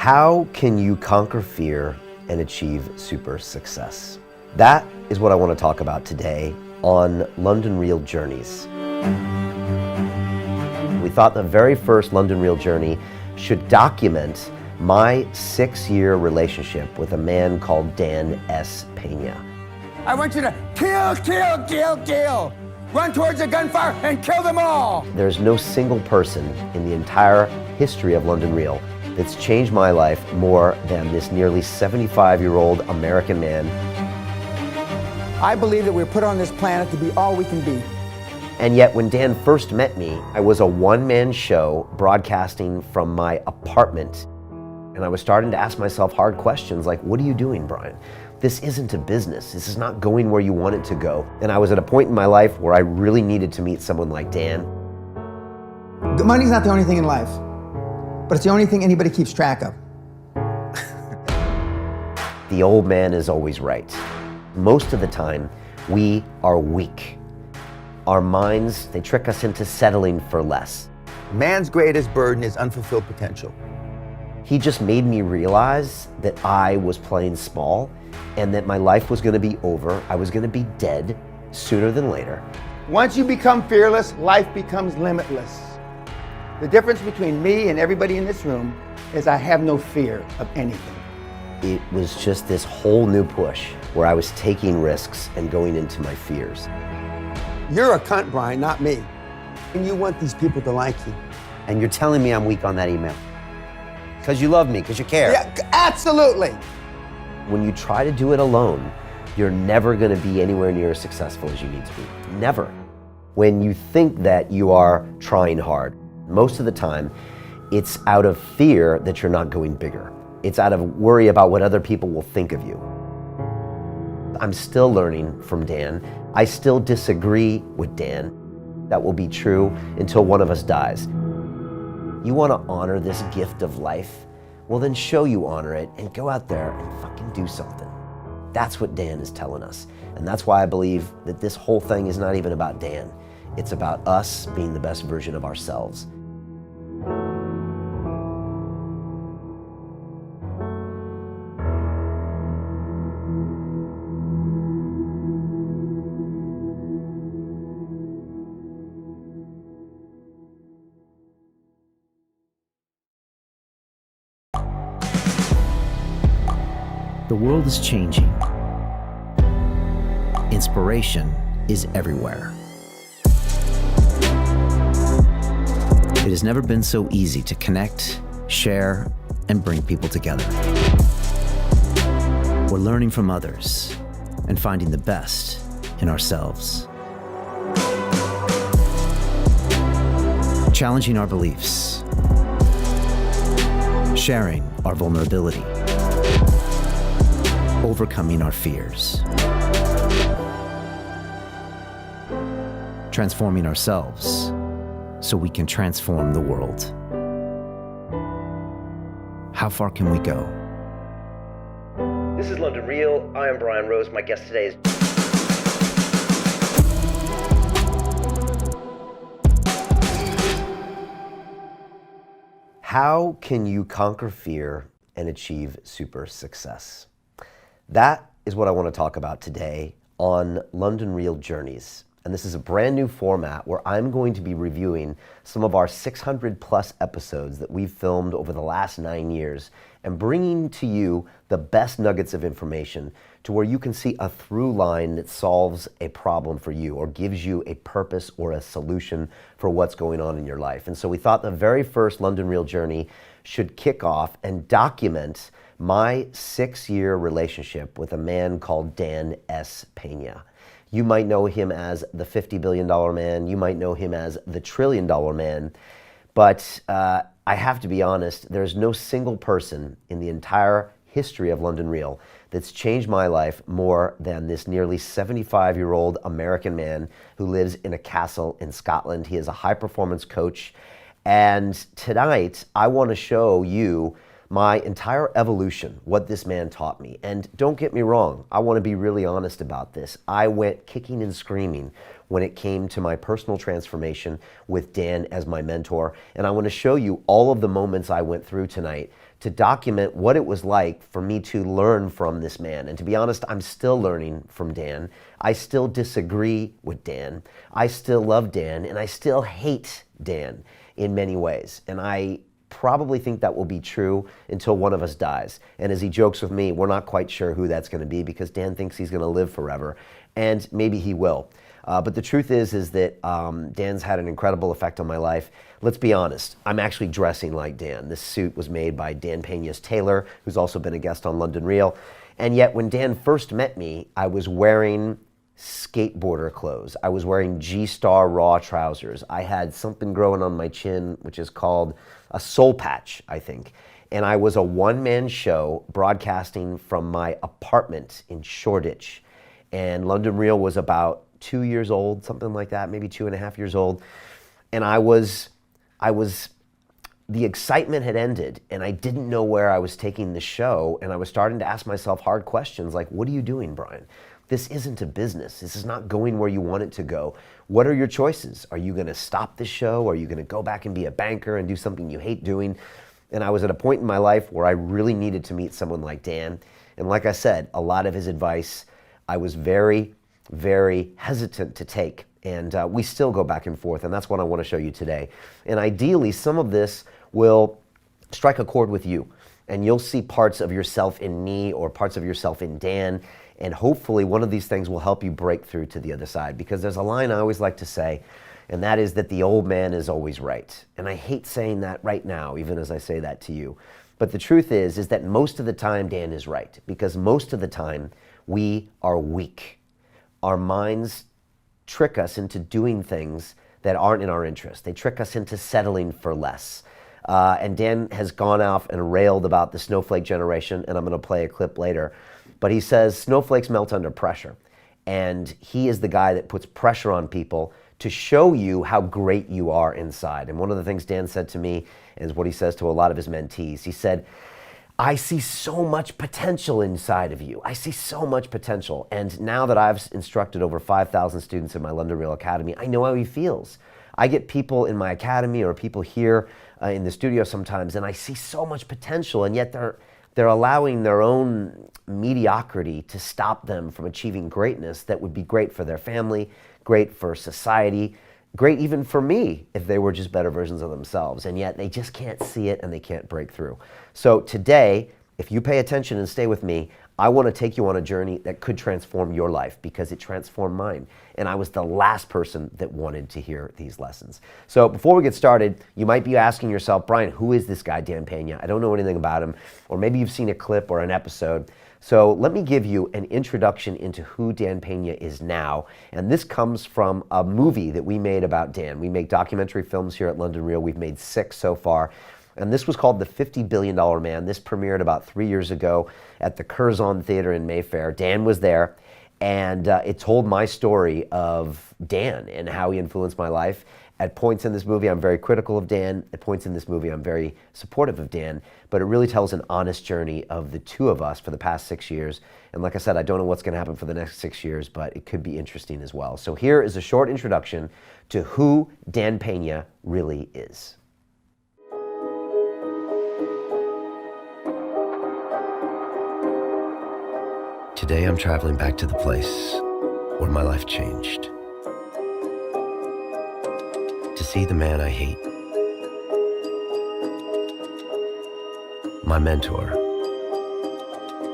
How can you conquer fear and achieve super success? That is what I want to talk about today on London Real Journeys. We thought the very first London Real Journey should document my 6-year relationship with a man called Dan S. Pena. I want you to kill. Run towards the gunfire and kill them all. There's no single person in the entire history of London Real that's changed my life more than this nearly 75-year-old American man. I believe that we're put on this planet to be all we can be. And yet when Dan first met me, I was a one-man show broadcasting from my apartment. And I was starting to ask myself hard questions like, what are you doing, Brian? This isn't a business. This is not going where you want it to go. And I was at a point in my life where I really needed to meet someone like Dan. The money's not the only thing in life, but it's the only thing anybody keeps track of. The old man is always right. Most of the time, we are weak. Our minds, they trick us into settling for less. Man's greatest burden is unfulfilled potential. He just made me realize that I was playing small and that my life was going to be over. I was going to be dead sooner than later. Once you become fearless, life becomes limitless. The difference between me and everybody in this room is I have no fear of anything. It was just this whole new push where I was taking risks and going into my fears. You're a cunt, Brian, not me. And you want these people to like you. And you're telling me I'm weak on that email? Because you love me, because you care. Yeah, absolutely. When you try to do it alone, you're never going to be anywhere near as successful as you need to be. Never. When you think that you are trying hard, most of the time, it's out of fear that you're not going bigger. It's out of worry about what other people will think of you. I'm still learning from Dan. I still disagree with Dan. That will be true until one of us dies. You want to honor this gift of life? Well, then show you honor it and go out there and fucking do something. That's what Dan is telling us. And that's why I believe that this whole thing is not even about Dan. It's about us being the best version of ourselves. The world is changing. Inspiration is everywhere. It has never been so easy to connect, share, and bring people together. We're learning from others and finding the best in ourselves. Challenging our beliefs. Sharing our vulnerability. Overcoming our fears. Transforming ourselves so we can transform the world. How far can we go? This is London Real. I am Brian Rose. My guest today is... How can you conquer fear and achieve super success? That is what I want to talk about today on London Real Journeys. And this is a brand new format where I'm going to be reviewing some of our 600 plus episodes that we've filmed over the last 9 years and bringing to you the best nuggets of information to where you can see a through line that solves a problem for you or gives you a purpose or a solution for what's going on in your life. And so we thought the very first London Real Journey should kick off and document my 6-year relationship with a man called Dan S. Pena. You might know him as the $50 billion man. You might know him as the $1 trillion man. But I have to be honest, there's no single person in the entire history of London Real that's changed my life more than this nearly 75-year-old American man who lives in a castle in Scotland. He is a high-performance coach. And tonight, I want to show you my entire evolution, what this man taught me. And don't get me wrong, I want to be really honest about this. I went kicking and screaming when it came to my personal transformation with Dan as my mentor. And I want to show you all of the moments I went through tonight to document what it was like for me to learn from this man. And to be honest, I'm still learning from Dan. I still disagree with Dan. I still love Dan, and I still hate Dan in many ways. And I probably think that will be true until one of us dies. And as he jokes with me, we're not quite sure who that's going to be, because Dan thinks he's going to live forever, and maybe he will. But the truth is that Dan's had an incredible effect on my life. Let's be honest, I'm actually dressing like Dan. This suit was made by Dan Peña's tailor, who's also been a guest on London Real. And yet when Dan first met me, I was wearing skateboarder clothes. I was wearing G-Star Raw trousers. I had something growing on my chin, which is called a soul patch, I think. And I was a one-man show broadcasting from my apartment in Shoreditch. And London Real was about 2 years old, something like that, maybe 2.5 years old. And the excitement had ended, and I didn't know where I was taking the show, and I was starting to ask myself hard questions like, what are you doing, Brian? This isn't a business. This is not going where you want it to go. What are your choices? Are you going to stop the show? Are you going to go back and be a banker and do something you hate doing? And I was at a point in my life where I really needed to meet someone like Dan. And like I said, a lot of his advice I was very, very hesitant to take. And we still go back and forth, and that's what I want to show you today. And ideally, some of this will strike a chord with you, and you'll see parts of yourself in me or parts of yourself in Dan, and hopefully one of these things will help you break through to the other side. Because there's a line I always like to say, and that is that the old man is always right. And I hate saying that right now, even as I say that to you. But the truth is that most of the time Dan is right, because most of the time we are weak. Our minds trick us into doing things that aren't in our interest. They trick us into settling for less. And Dan has gone off and railed about the snowflake generation, and I'm going to play a clip later. But he says snowflakes melt under pressure. And he is the guy that puts pressure on people to show you how great you are inside. And one of the things Dan said to me is what he says to a lot of his mentees. He said, I see so much potential inside of you. I see so much potential. And now that I've instructed over 5,000 students in my London Real Academy, I know how he feels. I get people in my academy or people here in the studio sometimes, and I see so much potential, and yet they're allowing their own mediocrity to stop them from achieving greatness that would be great for their family, great for society, great even for me if they were just better versions of themselves. And yet they just can't see it and they can't break through. So today, if you pay attention and stay with me, I want to take you on a journey that could transform your life, because it transformed mine. And I was the last person that wanted to hear these lessons. So before we get started, you might be asking yourself, Brian, who is this guy, Dan Peña? I don't know anything about him. Or maybe you've seen a clip or an episode. So let me give you an introduction into who Dan Peña is now. And this comes from a movie that we made about Dan. We make documentary films here at London Real. We've made 6 so far. And this was called The $50 Billion Man. This premiered about 3 years ago at the Curzon Theater in Mayfair. Dan was there, and it told my story of Dan and how he influenced my life. At points in this movie, I'm very critical of Dan. At points in this movie, I'm very supportive of Dan. But it really tells an honest journey of the two of us for the past 6 years. And like I said, I don't know what's going to happen for the next 6 years, but it could be interesting as well. So here is a short introduction to who Dan Peña really is. Today I'm traveling back to the place where my life changed. To see the man I hate. My mentor,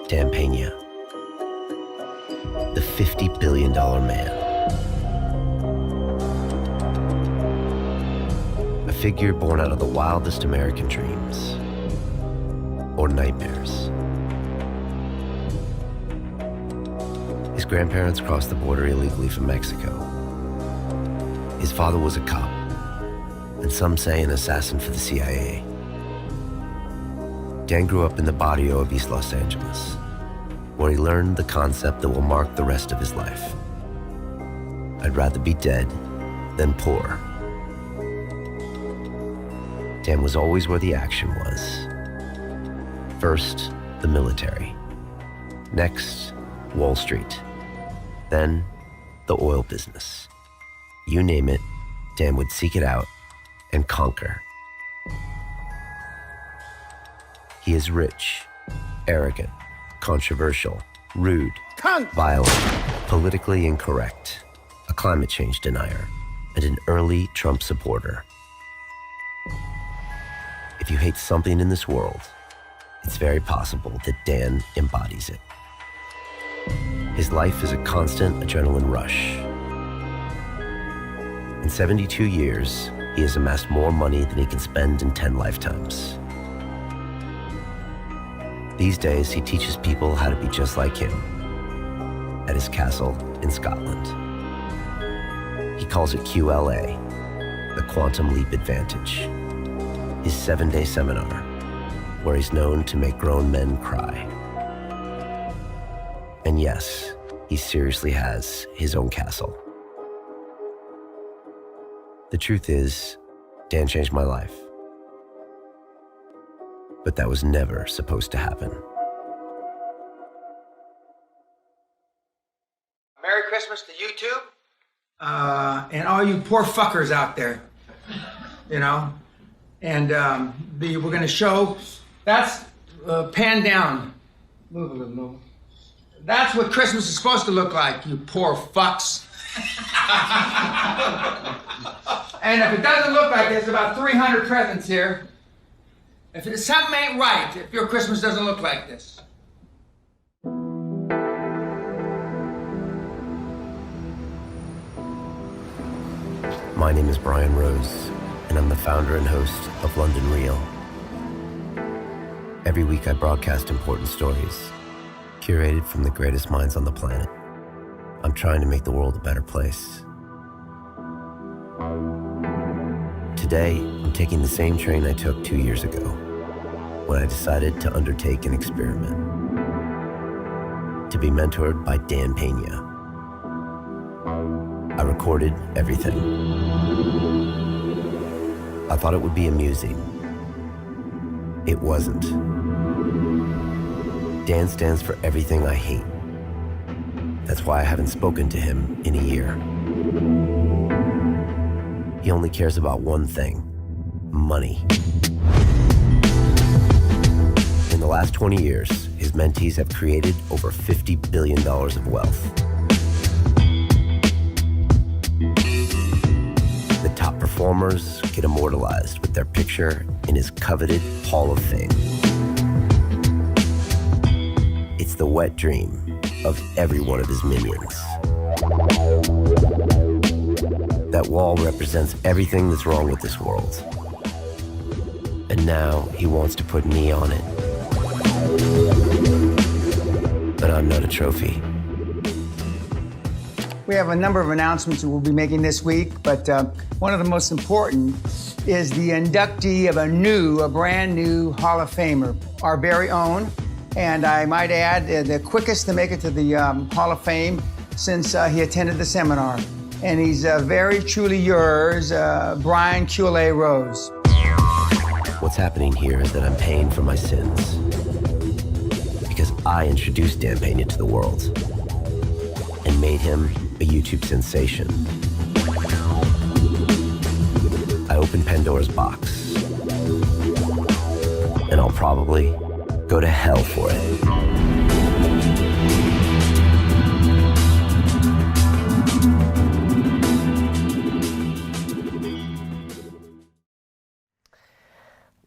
Dan Peña. The $50 billion man. A figure born out of the wildest American dreams. Or nightmares. His grandparents crossed the border illegally from Mexico. His father was a cop, and some say an assassin for the CIA. Dan grew up in the barrio of East Los Angeles, where he learned the concept that will mark the rest of his life. I'd rather be dead than poor. Dan was always where the action was, First, the military. Next, Wall Street. Then, the oil business. You name it, Dan would seek it out and conquer. He is rich, arrogant, controversial, rude, violent, politically incorrect, a climate change denier, and an early Trump supporter. If you hate something in this world, it's very possible that Dan embodies it. His life is a constant adrenaline rush. In 72 years, he has amassed more money than he can spend in 10 lifetimes. These days, he teaches people how to be just like him at his castle in Scotland. He calls it QLA, the Quantum Leap Advantage, his 7-day seminar, where he's known to make grown men cry. And yes, he seriously has his own castle. The truth is, Dan changed my life. But that was never supposed to happen. Merry Christmas to YouTube. And all you poor fuckers out there. You know? And we're going to show, that's pan down. Move a little, move. That's what Christmas is supposed to look like, you poor fucks. And if it doesn't look like this, about 300 presents here. If something ain't right, if your Christmas doesn't look like this. My name is Brian Rose, and I'm the founder and host of London Real. Every week I broadcast important stories, curated from the greatest minds on the planet. I'm trying to make the world a better place. Today, I'm taking the same train I took 2 years ago, when I decided to undertake an experiment. To be mentored by Dan Pena. I recorded everything. I thought it would be amusing. It wasn't. Dan stands for everything I hate. That's why I haven't spoken to him in a year. He only cares about one thing: money. In the last 20 years, his mentees have created over $50 billion of wealth. The top performers get immortalized with their picture in his coveted Hall of Fame. It's the wet dream of every one of his minions. That wall represents everything that's wrong with this world. And now he wants to put me on it. But I'm not a trophy. We have a number of announcements we'll be making this week, but one of the most important is the inductee of a brand new Hall of Famer, our very own, and I might add, the quickest to make it to the Hall of Fame since he attended the seminar. And he's very truly yours, Brian QLA Rose. What's happening here is that I'm paying for my sins. Because I introduced Dan Pena to the world and made him a YouTube sensation. I opened Pandora's box, and I'll probably go to hell for it.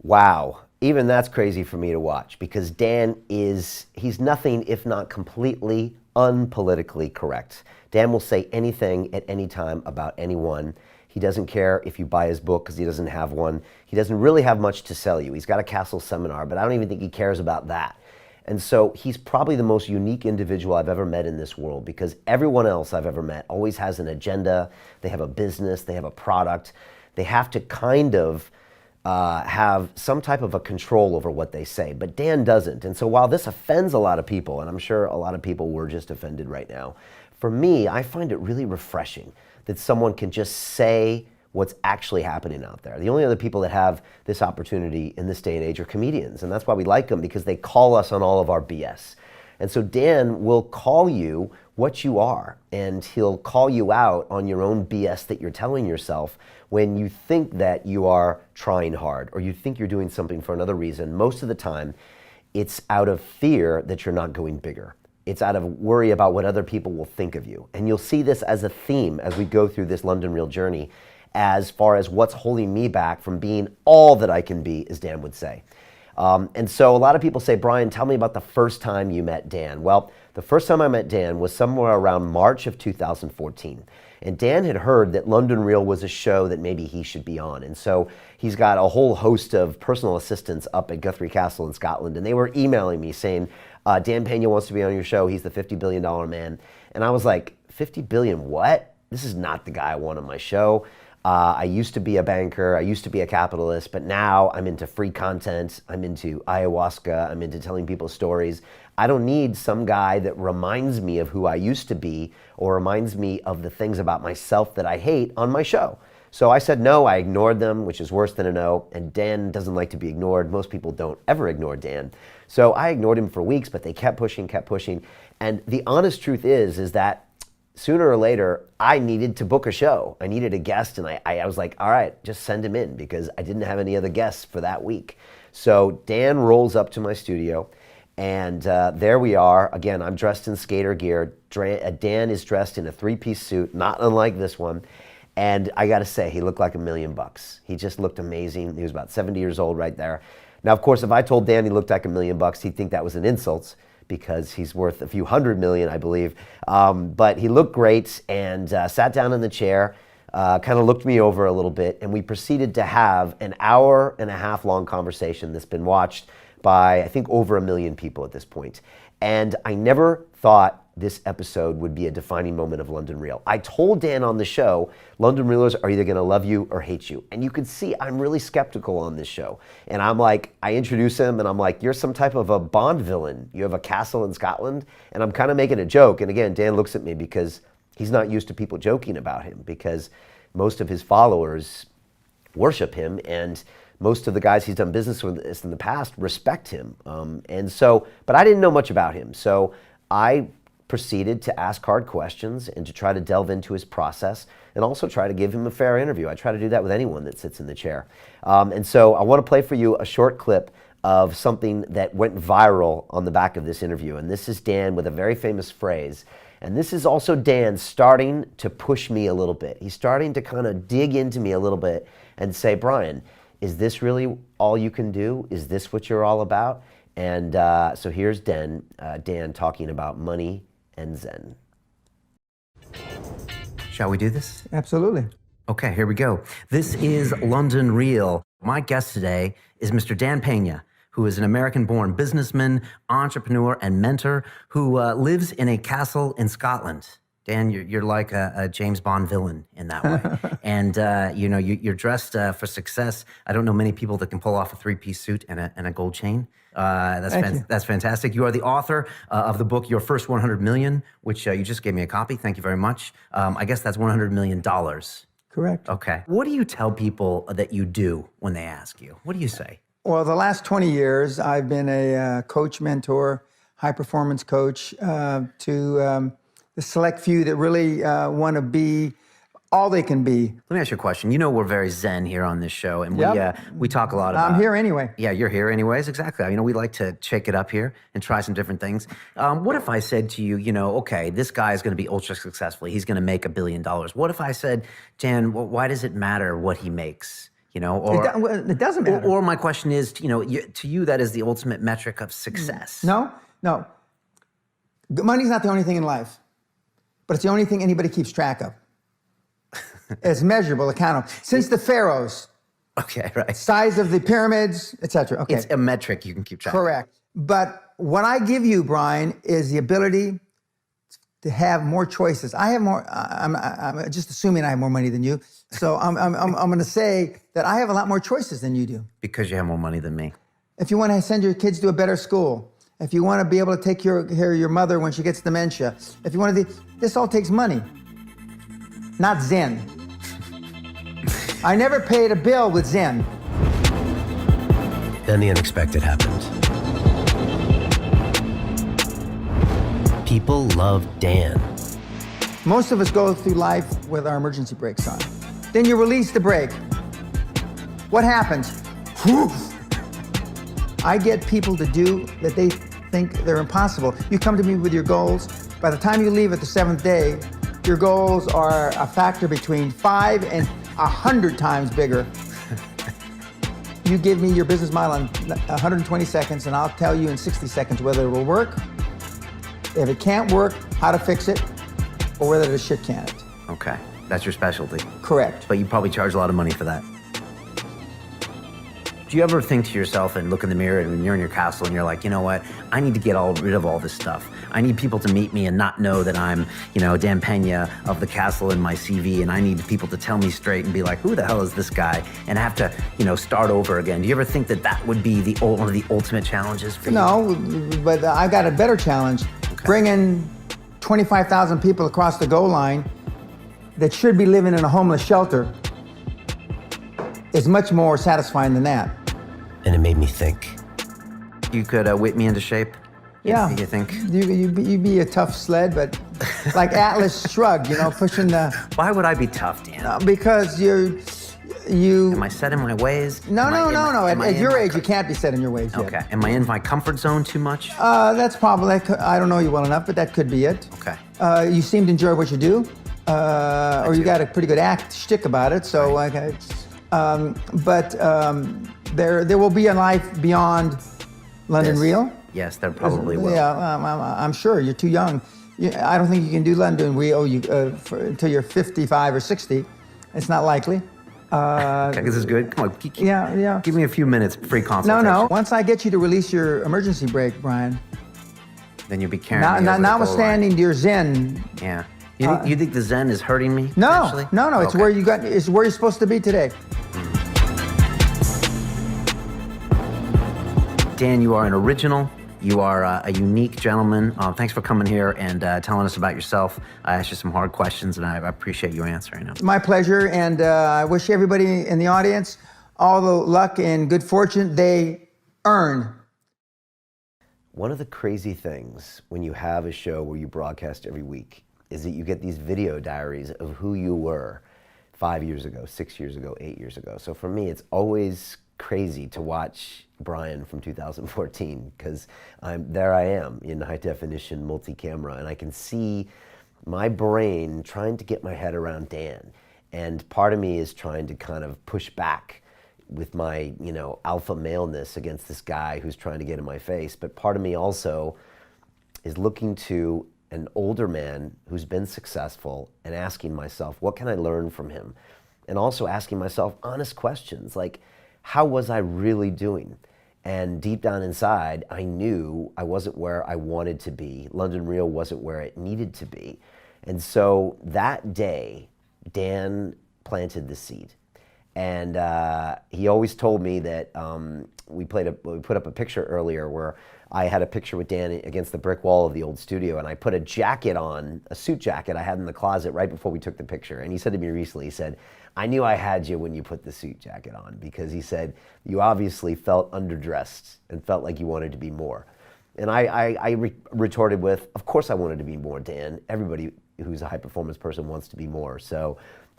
Wow, even that's crazy for me to watch, because Dan he's nothing if not completely unpolitically correct. Dan will say anything at any time about anyone. He doesn't care if you buy his book because he doesn't have one. He doesn't really have much to sell you. He's got a castle seminar, but I don't even think he cares about that. And so he's probably the most unique individual I've ever met in this world, because everyone else I've ever met always has an agenda. They have a business, they have a product. They have to kind of have some type of a control over what they say, but Dan doesn't. And so while this offends a lot of people, and I'm sure a lot of people were just offended right now, for me, I find it really refreshing that someone can just say what's actually happening out there. The only other people that have this opportunity in this day and age are comedians, and that's why we like them, because they call us on all of our BS. And so Dan will call you what you are, and he'll call you out on your own BS that you're telling yourself when you think that you are trying hard or you think you're doing something for another reason. Most of the time, it's out of fear that you're not going bigger. It's out of worry about what other people will think of you. And you'll see this as a theme as we go through this London Real journey, as far as what's holding me back from being all that I can be, as Dan would say. And so a lot of people say, Brian, tell me about the first time you met Dan. Well, the first time I met Dan was somewhere around March of 2014. And Dan had heard that London Real was a show that maybe he should be on. And so he's got a whole host of personal assistants up at Guthrie Castle in Scotland. And they were emailing me saying, Dan Pena wants to be on your show. He's the $50 billion man. And I was like, 50 billion what? This is not the guy I want on my show. I used to be a banker, I used to be a capitalist, but now I'm into free content, I'm into ayahuasca, I'm into telling people stories. I don't need some guy that reminds me of who I used to be or reminds me of the things about myself that I hate on my show. So I said no, I ignored them, which is worse than a no, and Dan doesn't like to be ignored. Most people don't ever ignore Dan. So I ignored him for weeks, but they kept pushing, and the honest truth is that sooner or later, I needed to book a show. I needed a guest, and I was like, all right, just send him in, because I didn't have any other guests for that week. So Dan rolls up to my studio, and there we are. Again, I'm dressed in skater gear. Dan is dressed in a three-piece suit, not unlike this one. And I gotta say, he looked like $1 million. He just looked amazing. He was about 70 years old right there. Now, of course, if I told Dan he looked like $1 million, he'd think that was an insult, because he's worth a few $100 million, I believe. But he looked great and sat down in the chair, kind of looked me over a little bit, and we proceeded to have an hour-and-a-half long conversation that's been watched by, I think, over 1 million people at this point. And I never thought this episode would be a defining moment of London Real. I told Dan on the show, London Reelers are either gonna love you or hate you. And you can see I'm really skeptical on this show. And I'm like, I introduce him and I'm like, you're some type of a Bond villain. You have a castle in Scotland. And I'm kind of making a joke. And again, Dan looks at me because he's not used to people joking about him, because most of his followers worship him, and most of the guys he's done business with in the past respect him. But I didn't know much about him. So I proceeded to ask hard questions and to try to delve into his process, and also try to give him a fair interview. I try to do that with anyone that sits in the chair. And so I want to play for you a short clip of something that went viral on the back of this interview. And this is Dan with a very famous phrase. And this is also Dan starting to push me a little bit. He's starting to kind of dig into me a little bit and say, Brian, is this really all you can do? Is this what you're all about? And so here's Dan talking about money and Zen. Shall we do this? Absolutely. Okay, here we go. This is London Real. My guest today is Mr. Dan Pena, who is an American-born businessman, entrepreneur, and mentor who lives in a castle in Scotland. Dan, you're like a James Bond villain in that way. And you're dressed for success. I don't know many people that can pull off a three-piece suit and a gold chain. That's fantastic. You are the author of the book, Your First 100 Million, which you just gave me a copy. Thank you very much. I guess that's $100 million. Correct. Okay. What do you tell people that you do when they ask you? What do you say? Well, the last 20 years, I've been a coach, mentor, high-performance coach to the select few that really want to be all they can be. Let me ask you a question. You know we're very zen here on this show, and we talk a lot about... I'm here anyway. Yeah, you're here anyways, exactly. You know, we like to shake it up here and try some different things. What if I said to you, okay, this guy is going to be ultra successful. He's going to make $1 billion. What if I said, Dan, why does it matter what he makes? Or it doesn't matter. Or my question is, to you, that is the ultimate metric of success. No. Money's not the only thing in life, but it's the only thing anybody keeps track of. It's measurable, accountable. Since the pharaohs. Okay, right. Size of the pyramids, etc. Okay. It's a metric you can keep track of. Correct. But what I give you, Brian, is the ability to have more choices. I have more. I'm just assuming I have more money than you. So I'm going to say that I have a lot more choices than you do. Because you have more money than me. If you want to send your kids to a better school, if you want to be able to take care of your mother when she gets dementia, if you want to, this all takes money, not Zen. I never paid a bill with Zen. Then the unexpected happened. People love Dan. Most of us go through life with our emergency brakes on. Then you release the brake. What happens? Whew. I get people to do that they think they're impossible. You come to me with your goals. By the time you leave at the 7th day, your goals are a factor between 5 and 100 times bigger. You give me your business model in 120 seconds, and I'll tell you in 60 seconds whether it will work, if it can't work, how to fix it, or whether the shit can it. Okay, that's your specialty. Correct. But you probably charge a lot of money for that. Do you ever think to yourself and look in the mirror and when you're in your castle and you're like, you know what, I need to get rid of all this stuff. I need people to meet me and not know that I'm, Dan Pena of the castle in my CV, and I need people to tell me straight and be like, who the hell is this guy? And have to, start over again. Do you ever think that that would be one of the ultimate challenges for you? No, but I got a better challenge. Okay. Bringing 25,000 people across the goal line that should be living in a homeless shelter is much more satisfying than that. And it made me think. You could whip me into shape? Yeah. You think? You'd be a tough sled, but like Atlas Shrugged, pushing the... Why would I be tough, Dan? Because you... Am I set in my ways? No. At your age, you can't be set in your ways yet. Okay. Am I in my comfort zone too much? That's probably... I don't know you well enough, but that could be it. Okay. You seem to enjoy what you do, or you got a pretty good shtick about it, so... Right. Okay. There will be a life beyond London Real. Yes, there probably will. Yeah, I'm sure. You're too young. I don't think you can do London Real until you're 55 or 60. It's not likely. Okay, this is good. Come on. Yeah. Give me a few minutes, free consultation. No. Once I get you to release your emergency brake, Brian. Then you'll be carrying me over the goal line. Notwithstanding your Zen. Yeah. You think the Zen is hurting me? No. Actually? No. It's Okay. It's where you're supposed to be today. Dan, you are an original. You are a unique gentleman. Thanks for coming here and telling us about yourself. I asked you some hard questions, and I appreciate you answering them. My pleasure, and I wish everybody in the audience all the luck and good fortune they earn. One of the crazy things when you have a show where you broadcast every week is that you get these video diaries of who you were 5 years ago, 6 years ago, 8 years ago. So for me, it's always crazy to watch Brian from 2014 because I am in high definition multi-camera, and I can see my brain trying to get my head around Dan, and part of me is trying to kind of push back with my alpha maleness against this guy who's trying to get in my face, but part of me also is looking to an older man who's been successful and asking myself, what can I learn from him? And also asking myself honest questions like, how was I really doing? And deep down inside, I knew I wasn't where I wanted to be. London Real wasn't where it needed to be. And so that day, Dan planted the seed. And he always told me that we put up a picture earlier where I had a picture with Dan against the brick wall of the old studio, and I put a jacket on, a suit jacket I had in the closet right before we took the picture. And he said to me recently, he said, I knew I had you when you put the suit jacket on, because he said, you obviously felt underdressed and felt like you wanted to be more. And I retorted with, of course I wanted to be more, Dan. Everybody who's a high performance person wants to be more. So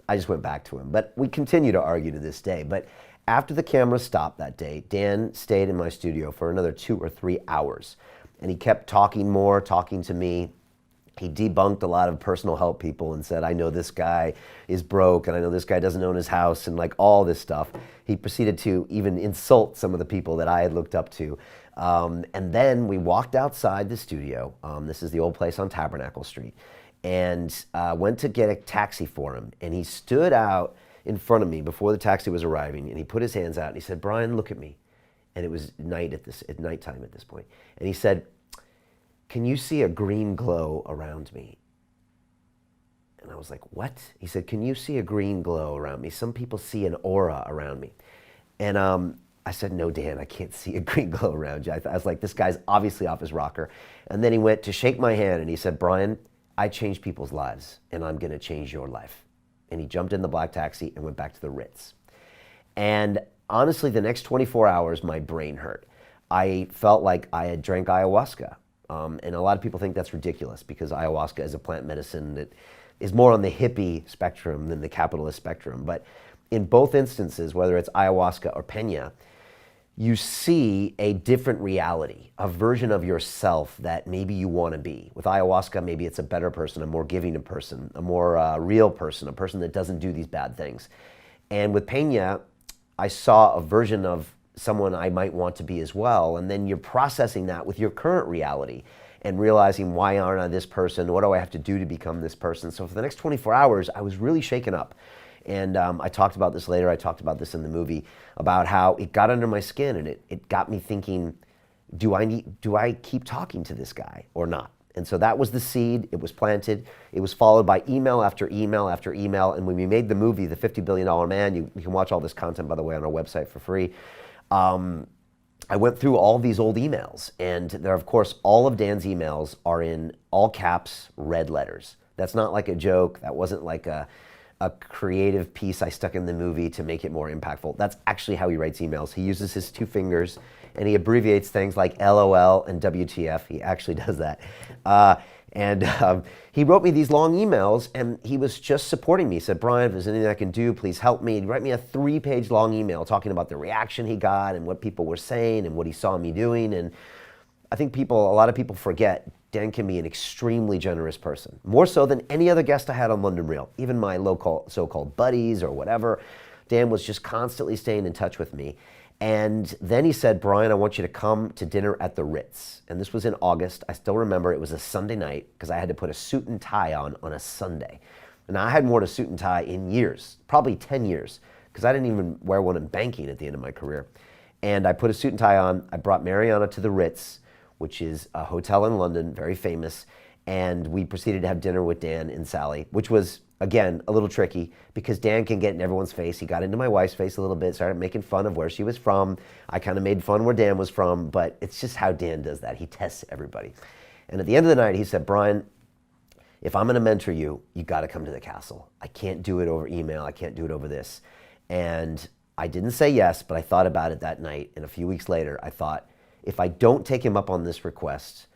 I just went back to him. But we continue to argue to this day. But after the camera stopped that day, Dan stayed in my studio for another 2 or 3 hours. And he kept talking to me. He debunked a lot of personal help people and said, I know this guy is broke, and I know this guy doesn't own his house, and like all this stuff. He proceeded to even insult some of the people that I had looked up to. And then we walked outside the studio. This is the old place on Tabernacle Street. And went to get a taxi for him. And he stood out in front of me before the taxi was arriving, and he put his hands out and he said, Brian, look at me. And it was nighttime at this point. And he said, can you see a green glow around me? And I was like, what? He said, can you see a green glow around me? Some people see an aura around me. And I said, no, Dan, I can't see a green glow around you. I was like, this guy's obviously off his rocker. And then he went to shake my hand and he said, Brian, I change people's lives, and I'm gonna change your life. And he jumped in the black taxi and went back to the Ritz. And honestly, the next 24 hours, my brain hurt. I felt like I had drank ayahuasca. And a lot of people think that's ridiculous because ayahuasca is a plant medicine that is more on the hippie spectrum than the capitalist spectrum. But in both instances, whether it's ayahuasca or Pena, you see a different reality, a version of yourself that maybe you want to be. With ayahuasca, maybe it's a better person, a more giving person, a more real person, a person that doesn't do these bad things. And with Peña, I saw a version of someone I might want to be as well. And then you're processing that with your current reality and realizing, why aren't I this person? What do I have to do to become this person? So for the next 24 hours, I was really shaken up. And I talked about this later. I talked about this in the movie, about how it got under my skin and it got me thinking, do I keep talking to this guy or not? And so that was the seed. It was planted. It was followed by email after email after email. And when we made the movie, The $50 Billion Man, you can watch all this content, by the way, on our website for free. I went through all these old emails. And there, of course, all of Dan's emails are in all caps, red letters. That's not like a joke. That wasn't like a creative piece I stuck in the movie to make it more impactful. That's actually how he writes emails. He uses his two fingers and he abbreviates things like LOL and WTF. He actually does that. He wrote me these long emails and he was just supporting me. He said, Brian, if there's anything I can do, please help me. He'd write me a 3-page long email talking about the reaction he got and what people were saying and what he saw me doing. And I think a lot of people forget Dan can be an extremely generous person, more so than any other guest I had on London Real, even my so-called buddies or whatever. Dan was just constantly staying in touch with me. And then he said, Brian, I want you to come to dinner at the Ritz. And this was in August. I still remember it was a Sunday night because I had to put a suit and tie on a Sunday. And I hadn't worn a suit and tie in years, probably 10 years, because I didn't even wear one in banking at the end of my career. And I put a suit and tie on. I brought Mariana to the Ritz, which is a hotel in London, very famous. And we proceeded to have dinner with Dan and Sally, which was, again, a little tricky because Dan can get in everyone's face. He got into my wife's face a little bit, started making fun of where she was from. I kind of made fun where Dan was from, but it's just how Dan does that. He tests everybody. And at the end of the night, he said, Brian, if I'm going to mentor you, you got to come to the castle. I can't do it over email. I can't do it over this. And I didn't say yes, but I thought about it that night. And a few weeks later, I thought, if I don't take him up on this request,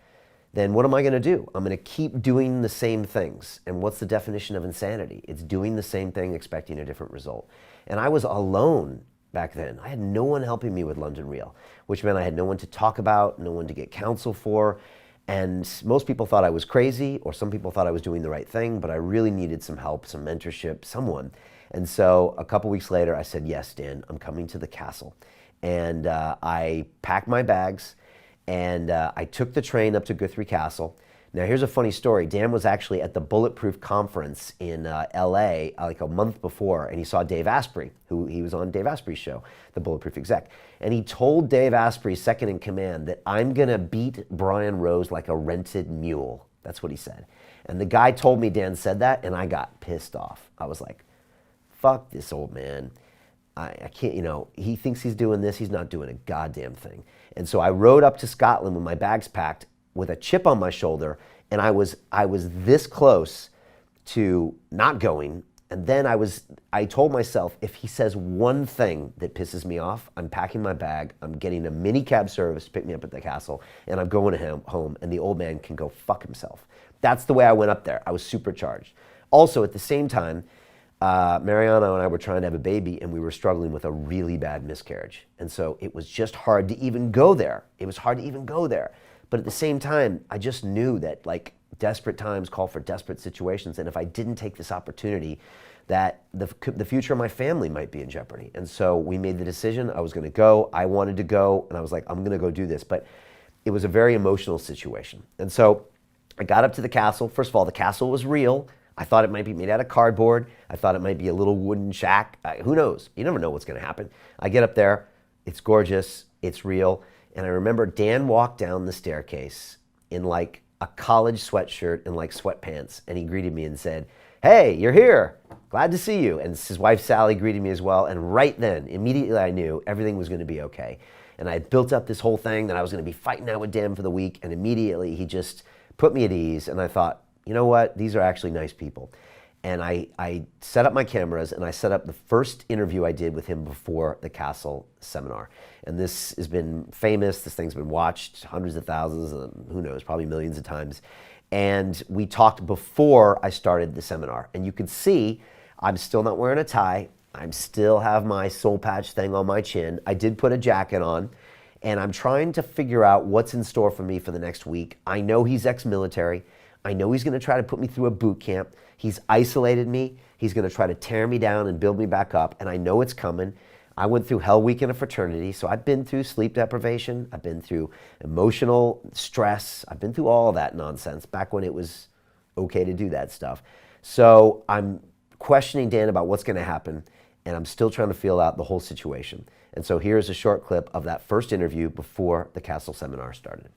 then what am I going to do? I'm going to keep doing the same things. And what's the definition of insanity? It's doing the same thing, expecting a different result. And I was alone back then. I had no one helping me with London Real, which meant I had no one to talk about, no one to get counsel for. And most people thought I was crazy, or some people thought I was doing the right thing, but I really needed some help, some mentorship, someone. And so a couple weeks later, I said, yes, Dan, I'm coming to the castle. And I packed my bags and I took the train up to Guthrie Castle. Now here's a funny story. Dan was actually at the Bulletproof Conference in LA like a month before, and he saw Dave Asprey, who he was on Dave Asprey's show, the Bulletproof exec. And he told Dave Asprey, second in command, that I'm gonna beat Brian Rose like a rented mule. That's what he said. And the guy told me Dan said that, and I got pissed off. I was like, fuck this old man. I can't, he thinks he's doing this, he's not doing a goddamn thing. And so I rode up to Scotland with my bags packed with a chip on my shoulder, and I was this close to not going. And then I told myself, if he says one thing that pisses me off, I'm packing my bag, I'm getting a mini cab service to pick me up at the castle, and I'm going to him home, and the old man can go fuck himself. That's the way I went up there. I was supercharged. Also, at the same time, Mariana and I were trying to have a baby, and we were struggling with a really bad miscarriage. And so it was just hard to even go there. It was hard to even go there. But at the same time, I just knew that like desperate times call for desperate situations. And if I didn't take this opportunity, that the future of my family might be in jeopardy. And so we made the decision. I was going to go. I wanted to go. And I was like, I'm going to go do this. But it was a very emotional situation. And so I got up to the castle. First of all, the castle was real. I thought it might be made out of cardboard. I thought it might be a little wooden shack. Who knows? You never know what's going to happen. I get up there. It's gorgeous. It's real. And I remember Dan walked down the staircase in like a college sweatshirt and like sweatpants. And he greeted me and said, hey, you're here. Glad to see you. And his wife, Sally, greeted me as well. And right then, immediately I knew everything was going to be okay. And I had built up this whole thing that I was going to be fighting out with Dan for the week. And immediately he just put me at ease. And I thought, you know what? These are actually nice people. And I set up my cameras and I set up the first interview I did with him before the Castle seminar. And this has been famous. This thing's been watched hundreds of thousands, who knows, probably millions of times. And we talked before I started the seminar. And you can see I'm still not wearing a tie. I still have my soul patch thing on my chin. I did put a jacket on. And I'm trying to figure out what's in store for me for the next week. I know he's ex-military. I know he's going to try to put me through a boot camp. He's isolated me. He's going to try to tear me down and build me back up. And I know it's coming. I went through hell week in a fraternity. So I've been through sleep deprivation. I've been through emotional stress. I've been through all that nonsense back when it was okay to do that stuff. So I'm questioning Dan about what's going to happen. And I'm still trying to feel out the whole situation. And so here's a short clip of that first interview before the Castle seminar started.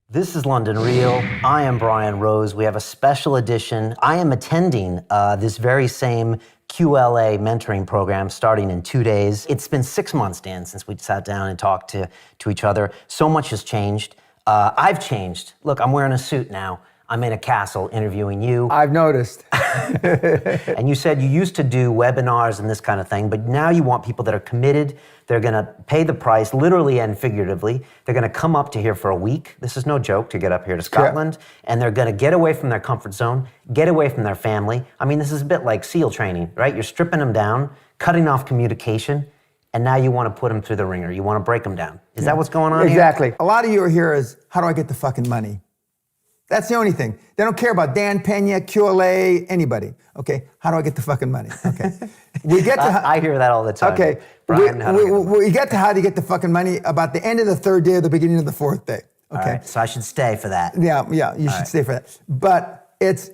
This is London Real. I am Brian Rose. We have a special edition. I am attending this very same QLA mentoring program starting in 2 days. It's been 6 months, Dan, since we sat down and talked to each other. So much has changed. I've changed. Look, I'm wearing a suit now. I'm in a castle interviewing you. I've noticed. And you said you used to do webinars and this kind of thing, but now you want people that are committed. They're going to pay the price, literally and figuratively. They're going to come up to here for a week. This is no joke, to get up here to Scotland. And they're going to get away from their comfort zone, get away from their family. I mean, this is a bit like SEAL training, right? You're stripping them down, cutting off communication, and now you want to put them through the ringer. You want to break them down. Is that what's going on Exactly. here? A lot of you are here is, how do I get the fucking money? That's the only thing. They don't care about Dan, Pena, QLA, anybody. Okay, how do I get the fucking money? Okay, we get to. I hear that all the time. Okay, Brian, we get to how to get the fucking money about the end of the third day or the beginning of the fourth day. Okay, all right, so I should stay for that. Yeah, you should stay for that. But it's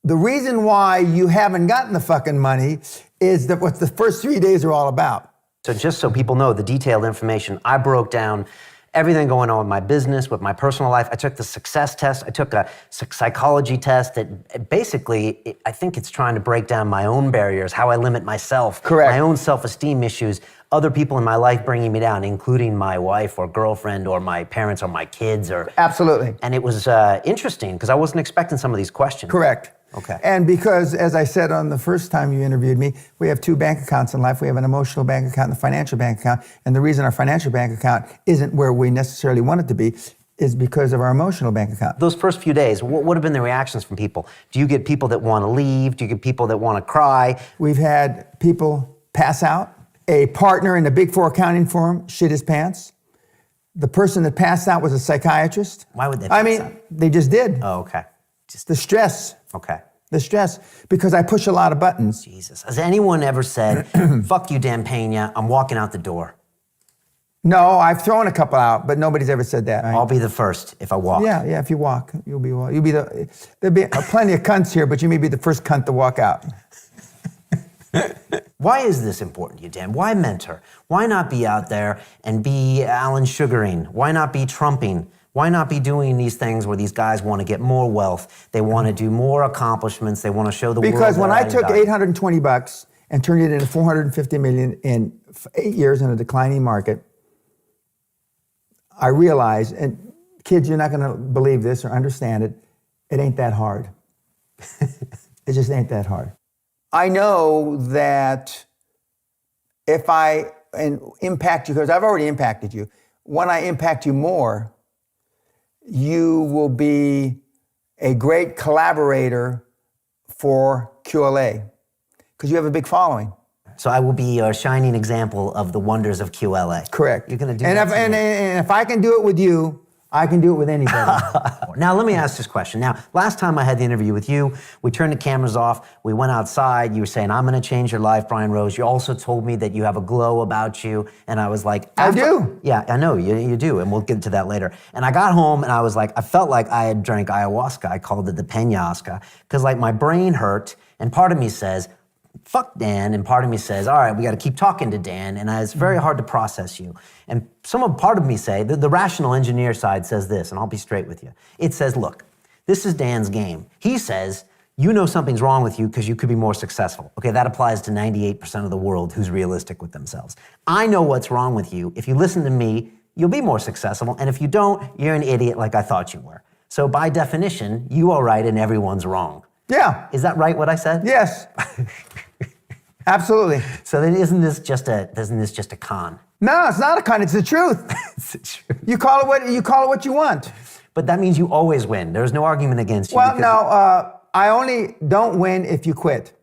the reason why you haven't gotten the fucking money is that what the first 3 days are all about. So just so people know the detailed information, I broke down everything going on with my business, with my personal life. I took the success test. I took a psychology test that basically, I think it's trying to break down my own barriers, how I limit myself, Correct. My own self-esteem issues, other people in my life bringing me down, including my wife or girlfriend or my parents or my kids. Absolutely. And it was interesting because I wasn't expecting some of these questions. Correct. Okay. And because, as I said on the first time you interviewed me, we have two bank accounts in life. We have an emotional bank account and a financial bank account. And the reason our financial bank account isn't where we necessarily want it to be is because of our emotional bank account. Those first few days, what have been the reactions from people? Do you get people that want to leave? Do you get people that want to cry? We've had people pass out. A partner in a Big Four accounting firm shit his pants. The person that passed out was a psychiatrist. Why would they pass out? They just did. Oh, okay. The stress. Okay. The stress, because I push a lot of buttons. Jesus. Has anyone ever said, fuck you, Dan Pena, I'm walking out the door? No, I've thrown a couple out, but nobody's ever said that. I'll be the first if I walk. Yeah, if you walk, you'll be there'll be plenty of cunts here, but you may be the first cunt to walk out. Why is this important to you, Dan? Why mentor? Why not be out there and be Alan Sugaring? Why not be Trumping? Why not be doing these things where these guys want to get more wealth? They want to do more accomplishments. They want to show the world. Because when I took $820 and turned it into $450 million in 8 years in a declining market, I realized, and kids, you're not going to believe this or understand it, it ain't that hard. It just ain't that hard. I know that if I impact you, because I've already impacted you, when I impact you more, you will be a great collaborator for QLA because you have a big following. So I will be a shining example of the wonders of QLA. Correct. You're going to do and that. And if I can do it with you, I can do it with anybody. Now, let me ask this question. Now, last time I had the interview with you, we turned the cameras off. We went outside. You were saying, I'm going to change your life, Brian Rose. You also told me that you have a glow about you. And I was like, I do. Yeah, I know you do. And we'll get to that later. And I got home and I was like, I felt like I had drank ayahuasca. I called it the Peña because like my brain hurt. And part of me says, fuck Dan, and part of me says, all right, we got to keep talking to Dan, and it's very hard to process you. And part of me say, the rational engineer side says this, and I'll be straight with you. It says, look, this is Dan's game. He says, you know something's wrong with you because you could be more successful. Okay, that applies to 98% of the world who's realistic with themselves. I know what's wrong with you. If you listen to me, you'll be more successful, and if you don't, you're an idiot like I thought you were. So by definition, you are right and everyone's wrong. Yeah. Is that right, what I said? Yes. Absolutely. So then isn't this just a con? No, it's not a con. It's the truth. It's the truth. You call it what you want. But that means you always win. There's no argument against you. Well, no, I only don't win if you quit.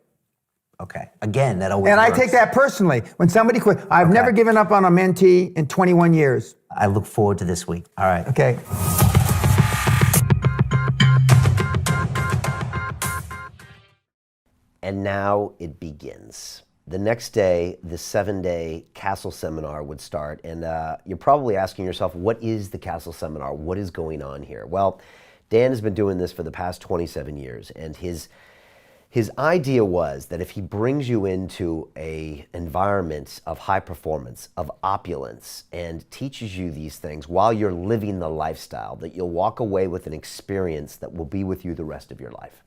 Okay. Again, that always And works. I take that personally. When somebody quit, I've never given up on a mentee in 21 years. I look forward to this week. All right. Okay. And now it begins. The next day, the 7-day Castle Seminar would start. And you're probably asking yourself, what is the Castle Seminar? What is going on here? Well, Dan has been doing this for the past 27 years. And his idea was that if he brings you into an environment of high performance, of opulence, and teaches you these things while you're living the lifestyle, that you'll walk away with an experience that will be with you the rest of your life.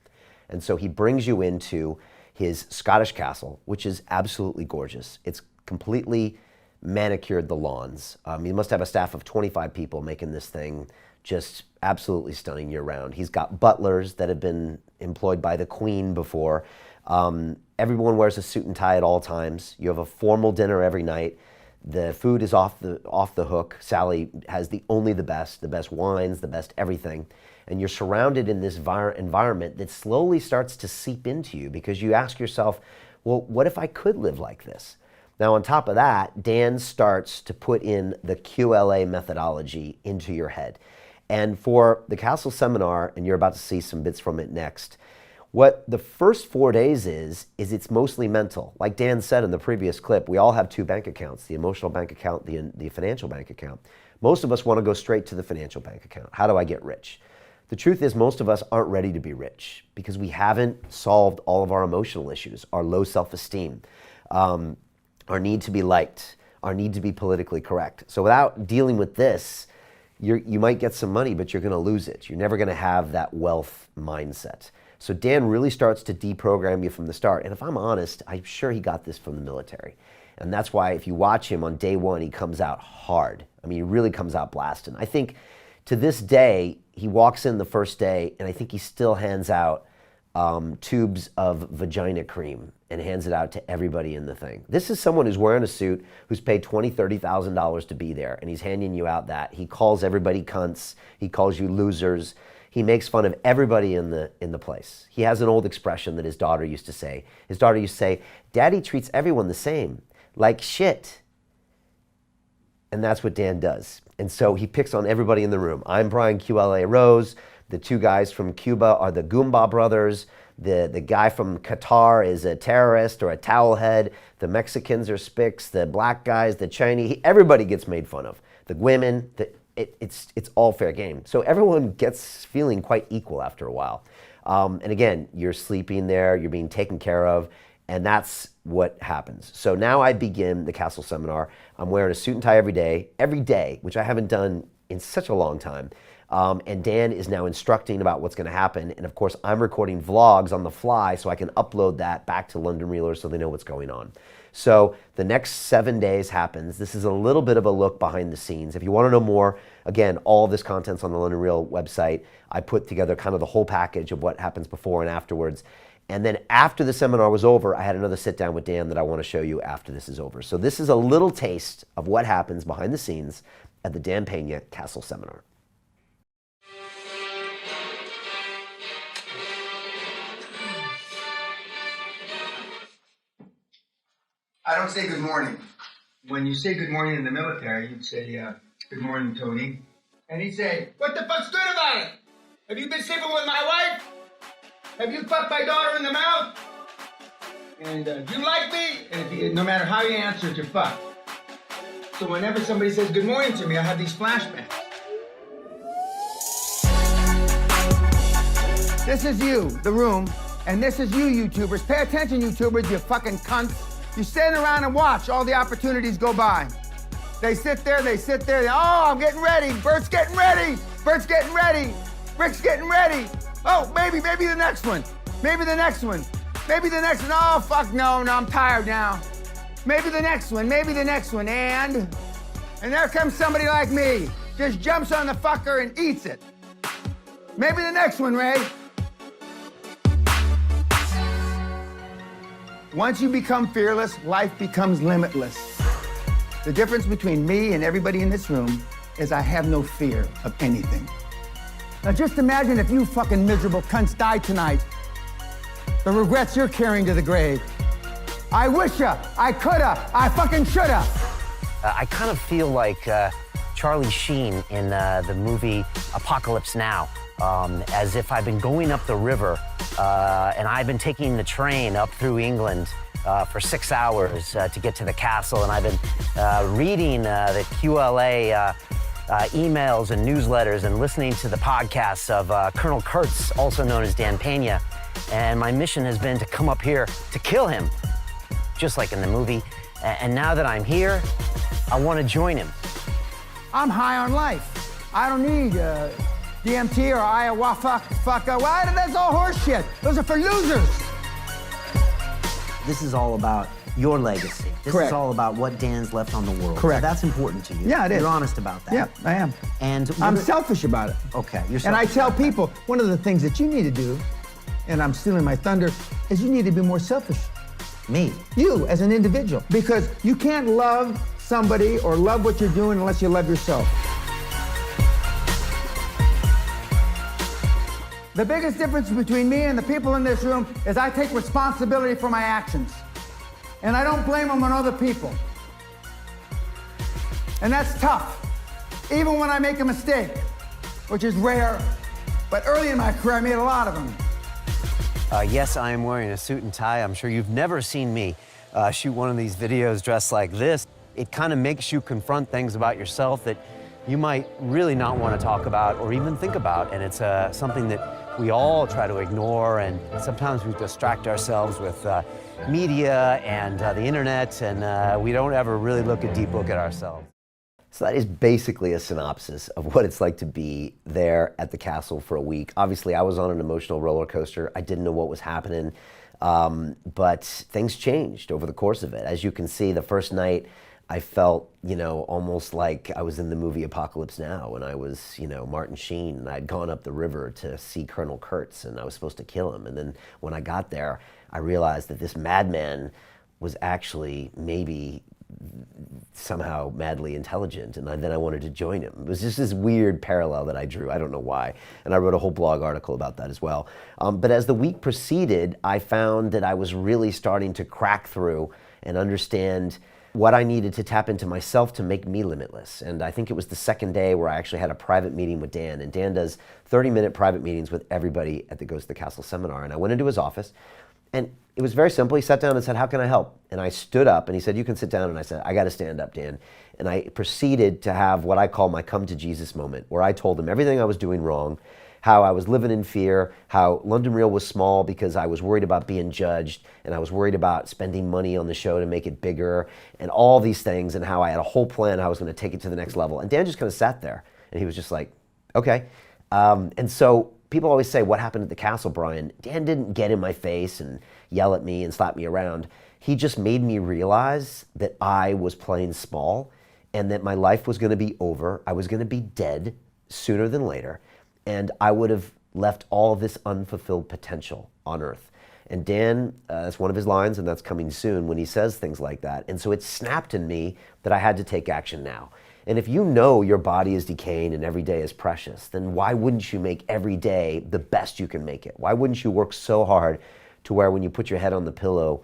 And so he brings you into his Scottish castle, which is absolutely gorgeous. It's completely manicured, the lawns. He must have a staff of 25 people making this thing just absolutely stunning year round. He's got butlers that have been employed by the Queen before. Everyone wears a suit and tie at all times. You have a formal dinner every night. The food is off the hook. Sally has the best wines, the best everything. And you're surrounded in this environment that slowly starts to seep into you because you ask yourself, well, what if I could live like this? Now, on top of that, Dan starts to put in the QLA methodology into your head. And for the Castle Seminar, and you're about to see some bits from it next, what the first 4 days is it's mostly mental. Like Dan said in the previous clip, we all have two bank accounts, the emotional bank account, the financial bank account. Most of us want to go straight to the financial bank account. How do I get rich? The truth is most of us aren't ready to be rich because we haven't solved all of our emotional issues, our low self-esteem, our need to be liked, our need to be politically correct. So without dealing with this, you might get some money, but you're going to lose it. You're never going to have that wealth mindset. So Dan really starts to deprogram you from the start. And if I'm honest, I'm sure he got this from the military. And that's why if you watch him on day one, he comes out hard. I mean, he really comes out blasting. I think to this day, he walks in the first day, and I think he still hands out tubes of vagina cream and hands it out to everybody in the thing. This is someone who's wearing a suit, who's paid $20,000, $30,000 to be there, and he's handing you out that. He calls everybody cunts. He calls you losers. He makes fun of everybody in the place. He has an old expression that his daughter used to say. His daughter used to say, "Daddy treats everyone the same, like shit." And that's what Dan does. And so he picks on everybody in the room. I'm Brian QLA Rose. The two guys from Cuba are the Goomba brothers. The guy from Qatar is a terrorist or a towelhead. The Mexicans are spics. The black guys, the Chinese, everybody gets made fun of. The women, it's all fair game. So everyone gets feeling quite equal after a while. And again, you're sleeping there, you're being taken care of, and that's what happens. So now I begin the Castle Seminar. I'm wearing a suit and tie every day, which I haven't done in such a long time. And Dan is now instructing about what's going to happen. And of course, I'm recording vlogs on the fly so I can upload that back to London Reelers so they know what's going on. So the next 7 days happens. This is a little bit of a look behind the scenes. If you want to know more, again, all of this content's on the London Reel website. I put together kind of the whole package of what happens before and afterwards. And then after the seminar was over, I had another sit down with Dan that I want to show you after this is over. So this is a little taste of what happens behind the scenes at the Dan Pena Castle Seminar. I don't say good morning. When you say good morning in the military, you'd say, good morning, Tony. And he'd say, what the fuck's good about it? Have you been sleeping with my wife? Have you fucked my daughter in the mouth? And you like me? And if you, no matter how you answer it, you're fucked. So whenever somebody says good morning to me, I have these flashbacks. This is you, the room, and this is you, YouTubers. Pay attention, YouTubers, you fucking cunts. You stand around and watch all the opportunities go by. They sit there, oh, I'm getting ready. Bert's getting ready. Bert's getting ready. Rick's getting ready. Oh, maybe the next one. Maybe the next one. Maybe the next one. Oh, fuck, no, I'm tired now. Maybe the next one, and there comes somebody like me. Just jumps on the fucker and eats it. Maybe the next one, Ray. Once you become fearless, life becomes limitless. The difference between me and everybody in this room is I have no fear of anything. Now just imagine if you fucking miserable cunts died tonight. The regrets you're carrying to the grave. I wisha, I coulda, I fucking shoulda. I kind of feel like Charlie Sheen in the movie Apocalypse Now, as if I've been going up the river and I've been taking the train up through England for 6 hours to get to the castle, and I've been reading the QLA emails and newsletters and listening to the podcasts of Colonel Kurtz, also known as Dan Pena, and my mission has been to come up here to kill him, just like in the movie. And now that I'm here, I want to join him. I'm high on life. I don't need DMT or ayahuasca. Why? That's all horse shit. Those are for losers. This is all about your legacy. This Correct. is all about what Dan's left on the world. Correct. So that's important to you. Yeah, it is. You're honest about that. Yeah, I am. And I'm selfish about it. Okay, you're And I selfish tell about that. people, one of the things that you need to do, and I'm stealing my thunder, is you need to be more selfish. Me. You as an individual. Because you can't love somebody or love what you're doing unless you love yourself. The biggest difference between me and the people in this room is I take responsibility for my actions. And I don't blame them on other people. And that's tough, even when I make a mistake, which is rare. But early in my career, I made a lot of them. Yes, I am wearing a suit and tie. I'm sure you've never seen me shoot one of these videos dressed like this. It kind of makes you confront things about yourself that you might really not want to talk about or even think about. And it's something that we all try to ignore, and sometimes we distract ourselves with media and the internet, and we don't ever really look a deep look at ourselves. So that is basically a synopsis of what it's like to be there at the castle for a week. Obviously, I was on an emotional roller coaster. I didn't know what was happening, but things changed over the course of it. As you can see, the first night, I felt, almost like I was in the movie Apocalypse Now, when I was, Martin Sheen, and I'd gone up the river to see Colonel Kurtz, and I was supposed to kill him. And then when I got there, I realized that this madman was actually maybe somehow madly intelligent, and then I wanted to join him. It was just this weird parallel that I drew. I don't know why. And I wrote a whole blog article about that as well. But as the week proceeded, I found that I was really starting to crack through and understand what I needed to tap into myself to make me limitless. And I think it was the second day where I actually had a private meeting with Dan. And Dan does 30-minute private meetings with everybody at the Goes to the Castle seminar. And I went into his office, and it was very simple. He sat down and said, "How can I help?" And I stood up, and he said, "You can sit down." And I said, "I got to stand up, Dan." And I proceeded to have what I call my come to Jesus moment, where I told him everything I was doing wrong, how I was living in fear, how London Real was small because I was worried about being judged, and I was worried about spending money on the show to make it bigger, and all these things, and how I had a whole plan how I was going to take it to the next level. And Dan just kind of sat there, and he was just like, okay. And so people always say, "What happened at the castle, Brian?" Dan didn't get in my face and yell at me and slap me around. He just made me realize that I was playing small and that my life was going to be over. I was going to be dead sooner than later. And I would have left all this unfulfilled potential on earth. And Dan, that's one of his lines, and that's coming soon when he says things like that. And so it snapped in me that I had to take action now. And if you know your body is decaying and every day is precious, then why wouldn't you make every day the best you can make it? Why wouldn't you work so hard to where when you put your head on the pillow,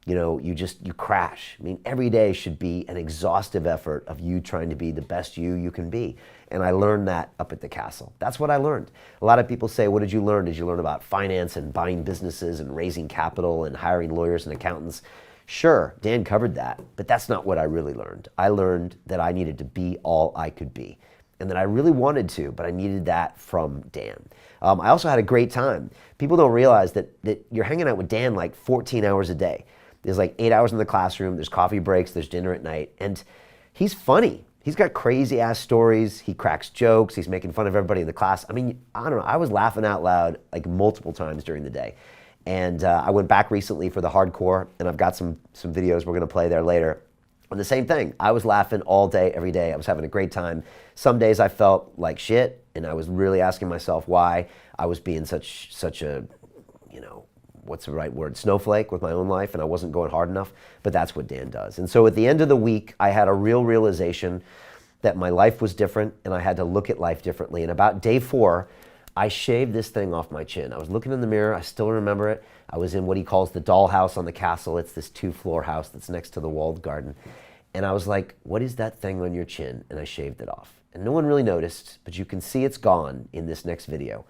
you crash? I mean, every day should be an exhaustive effort of you trying to be the best you can be. And I learned that up at the castle. That's what I learned. A lot of people say, "What did you learn?" Did you learn about finance and buying businesses and raising capital and hiring lawyers and accountants? Sure, Dan covered that, but that's not what I really learned. I learned that I needed to be all I could be, and that I really wanted to, but I needed that from Dan. I also had a great time. People don't realize that you're hanging out with Dan like 14 hours a day. There's like 8 hours in the classroom, there's coffee breaks, there's dinner at night, and he's funny. He's got crazy ass stories, he cracks jokes, he's making fun of everybody in the class. I mean, I don't know, I was laughing out loud like multiple times during the day. And I went back recently for the hardcore, and I've got some videos we're gonna play there later. And the same thing, I was laughing all day, every day. I was having a great time. Some days I felt like shit, and I was really asking myself why I was being such a, what's the right word, snowflake with my own life, and I wasn't going hard enough, but that's what Dan does. And so at the end of the week, I had a real realization that my life was different and I had to look at life differently. And about day 4, I shaved this thing off my chin. I was looking in the mirror, I still remember it. I was in what he calls the dollhouse on the castle. It's this 2-floor house that's next to the walled garden. And I was like, what is that thing on your chin? And I shaved it off. And no one really noticed, but you can see it's gone in this next video.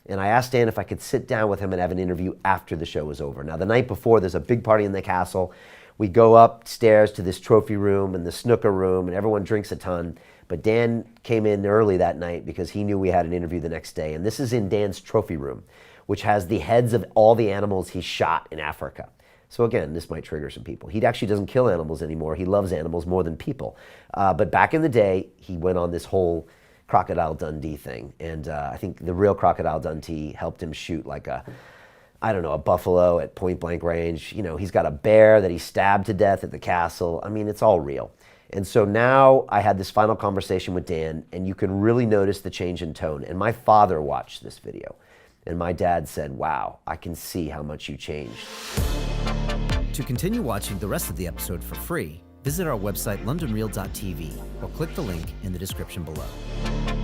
And I asked Dan if I could sit down with him and have an interview after the show was over. Now, the night before, there's a big party in the castle. We go upstairs to this trophy room and the snooker room, and everyone drinks a ton. But Dan came in early that night because he knew we had an interview the next day. And this is in Dan's trophy room, which has the heads of all the animals he shot in Africa. So again, this might trigger some people. He actually doesn't kill animals anymore. He loves animals more than people. But back in the day, he went on this whole Crocodile Dundee thing. And I think the real Crocodile Dundee helped him shoot like a buffalo at point blank range. You know, he's got a bear that he stabbed to death at the castle. I mean, it's all real. And so now I had this final conversation with Dan, and you can really notice the change in tone. And my father watched this video, and my dad said, wow, I can see how much you changed. To continue watching the rest of the episode for free, visit our website londonreal.tv or click the link in the description below.